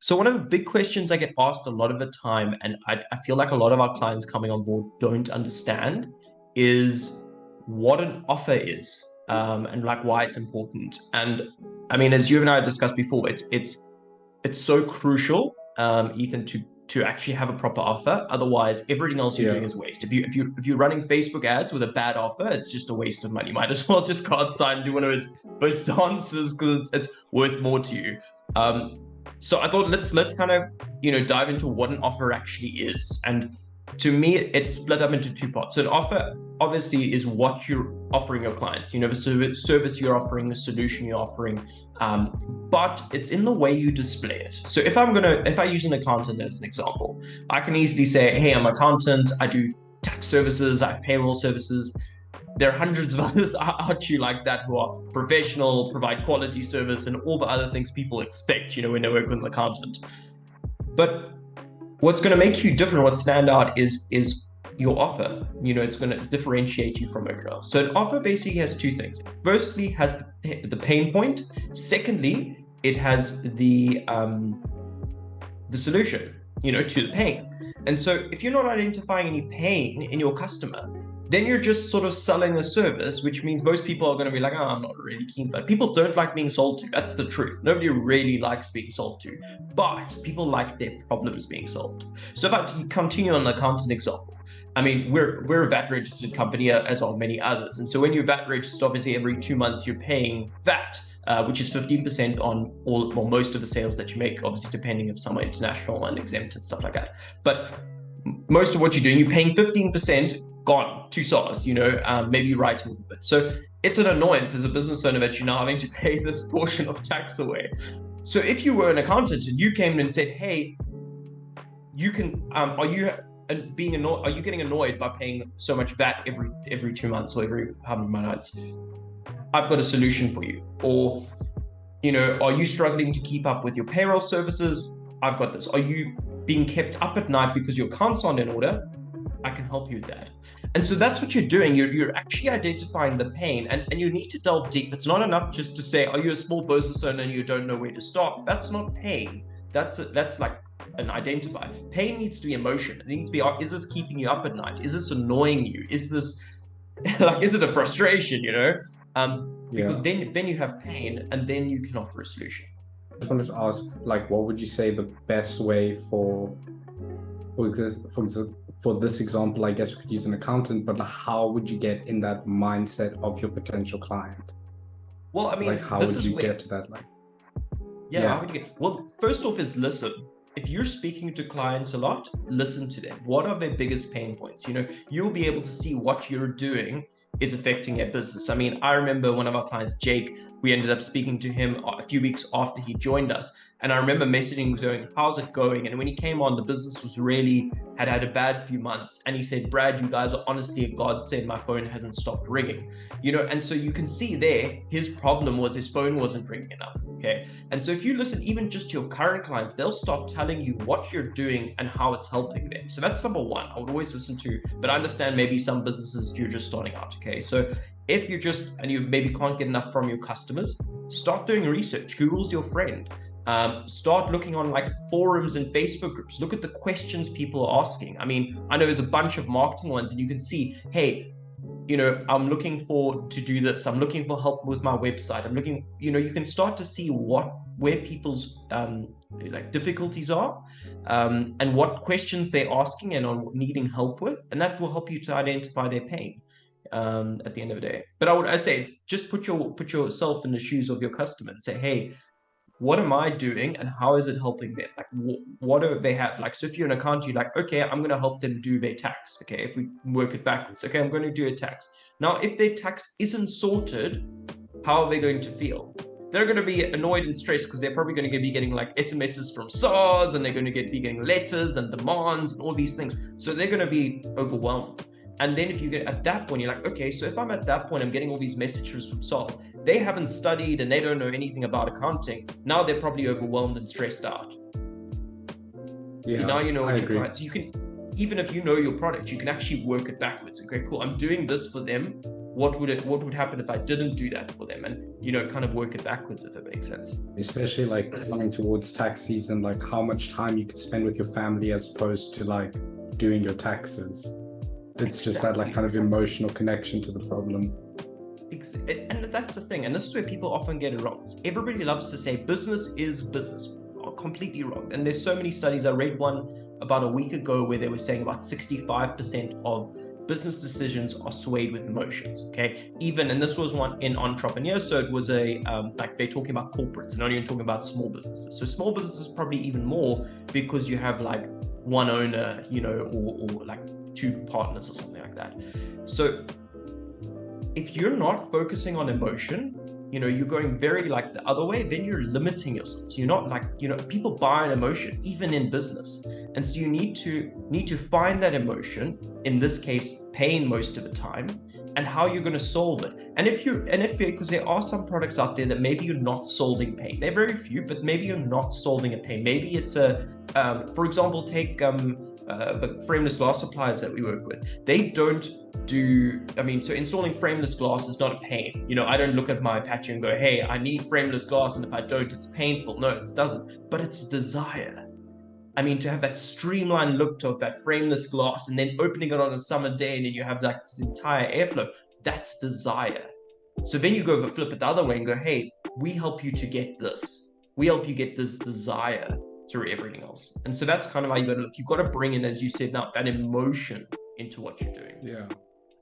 So one of the big questions I get asked a lot of the time, and I feel like a lot of our clients coming on board don't understand, is what an offer is, and like why it's important. And I mean, as you and I discussed before, it's so crucial, Ethan, to actually have a proper offer. Otherwise, everything else you're doing Yeah. is waste. If you're running Facebook ads with a bad offer, it's just a waste of money. Might as well just go outside and do one of those dances because it's worth more to you. Um, so I thought let's kind of dive into what an offer actually is. And to me, it's split up into two parts. So an offer obviously is what you're offering your clients. The service you're offering, the solution you're offering, but it's in the way you display it. So if I use an accountant as an example, I can easily say, hey, I'm an accountant, I do tax services, I have payroll services. There are hundreds of others out you like that who are professional, provide quality service, and all the other things people expect, when they work with an accountant. But what's going to make you different, what stand out is your offer. It's going to differentiate you from everyone else. So an offer basically has two things. Firstly, has the pain point. Secondly, it has the solution, to the pain. And so if you're not identifying any pain in your customer, then you're just sort of selling a service, which means most people are going to be like, oh, I'm not really keen for that. People don't like being sold to. That's the truth. Nobody really likes being sold to, but people like their problems being solved. So if I continue on the accountant example, I mean, we're a VAT registered company, as are many others. And so when you're VAT registered, obviously every 2 months you're paying VAT, which is 15% on all or most of the sales that you make, obviously depending if some are international and exempt and stuff like that. But most of what you're doing, you're paying 15% gone to SARS, maybe writing a little bit. So it's an annoyance as a business owner that you're now having to pay this portion of tax away. So if you were an accountant and you came in and said, hey, you can, are you getting annoyed by paying so much VAT every 2 months or every how many months? I've got a solution for you. Or, are you struggling to keep up with your payroll services? I've got this. Are you being kept up at night because your accounts aren't in order? I can help you with that. And so that's what you're doing. You're actually identifying the pain, and you need to delve deep. It's not enough just to say, are you a small business owner and you don't know where to start? That's not pain. That's like an identifier. Pain needs to be emotion. It needs to be, is this keeping you up at night? Is this annoying you? Is this like, is it a frustration, because Yeah. then you have pain and then you can offer a solution. I just wanted to ask, like, what would you say the best way for this example, I guess we could use an accountant, but how would you get in that mindset of your potential client? Well, I Like, mean, how this would is you where, get to that? Like, yeah, how yeah, would you get? Well, first off is listen. If you're speaking to clients a lot, listen to them. What are their biggest pain points? You'll be able to see what you're doing is affecting their business. I mean, I remember one of our clients, Jake, we ended up speaking to him a few weeks after he joined us. And I remember messaging going, how's it going? And when he came on, the business was really had a bad few months. And he said, Brad, you guys are honestly a godsend. My phone hasn't stopped ringing. And so you can see there, his problem was his phone wasn't ringing enough. Okay. And so if you listen even just to your current clients, they'll start telling you what you're doing and how it's helping them. So that's number one. I would always listen to, but I understand maybe some businesses you're just starting out. Okay. So if you're just, and you maybe can't get enough from your customers, start doing research. Google's your friend. Start looking on like forums and Facebook groups. Look at the questions people are asking. I mean, I know there's a bunch of marketing ones and you can see, hey, I'm looking to do this. I'm looking for help with my website. I'm looking, you can start to see where people's like difficulties are, and what questions they're asking and are needing help with. And that will help you to identify their pain at the end of the day. But I say, just put yourself in the shoes of your customer and say, hey, what am I doing and how is it helping them? Like, what do they have? Like, so if you're an accountant, you're like, okay, I'm going to help them do their tax. Okay, if we work it backwards, okay, I'm going to do a tax. Now, if their tax isn't sorted, how are they going to feel? They're going to be annoyed and stressed because they're probably going to be getting like SMSs from SARS, and they're going to be getting letters and demands and all these things. So they're going to be overwhelmed. And then if you get at that point, you're like, okay, so if I'm at that point, I'm getting all these messages from SARS. They haven't studied and they don't know anything about accounting. Now they're probably overwhelmed and stressed out. See, yeah, now you know I what your agree. clients, you can, even if you know your product, you can actually work it backwards. Okay, cool. I'm doing this for them. what would happen if I didn't do that for them, and kind of work it backwards, if it makes sense. Especially like coming towards tax season, like how much time you could spend with your family as opposed to like doing your taxes. It's just that like kind of emotional connection to the problem. And that's the thing, and this is where people often get it wrong. Everybody loves to say business is business. Completely wrong. And there's so many studies. I read one about a week ago where they were saying about 65% of business decisions are swayed with emotions. Okay, and this was one in Entrepreneur, so it was like they're talking about corporates and not even talking about small businesses. So small businesses probably even more, because you have like one owner, or like two partners or something like that. So if you're not focusing on emotion, you're going very like the other way, then you're limiting yourself. So you're not like, people buy an emotion even in business. And so you need to find that emotion, in this case, pain most of the time, and how you're going to solve it. And because there are some products out there that maybe you're not solving pain. They're very few, but maybe you're not solving a pain. Maybe it's for example, take the frameless glass suppliers that we work with. They don't do, so installing frameless glass is not a pain. I don't look at my patch and go, hey, I need frameless glass, and if I don't, it's painful. No, it doesn't. But it's desire. To have that streamlined look of that frameless glass, and then opening it on a summer day, and then you have like this entire airflow, that's desire. So then you go flip it the other way and go, hey, we help you to get this. We help you get this desire through everything else. And so that's kind of how you got to look. You've got to bring in, as you said now, that emotion into what you're doing. Yeah.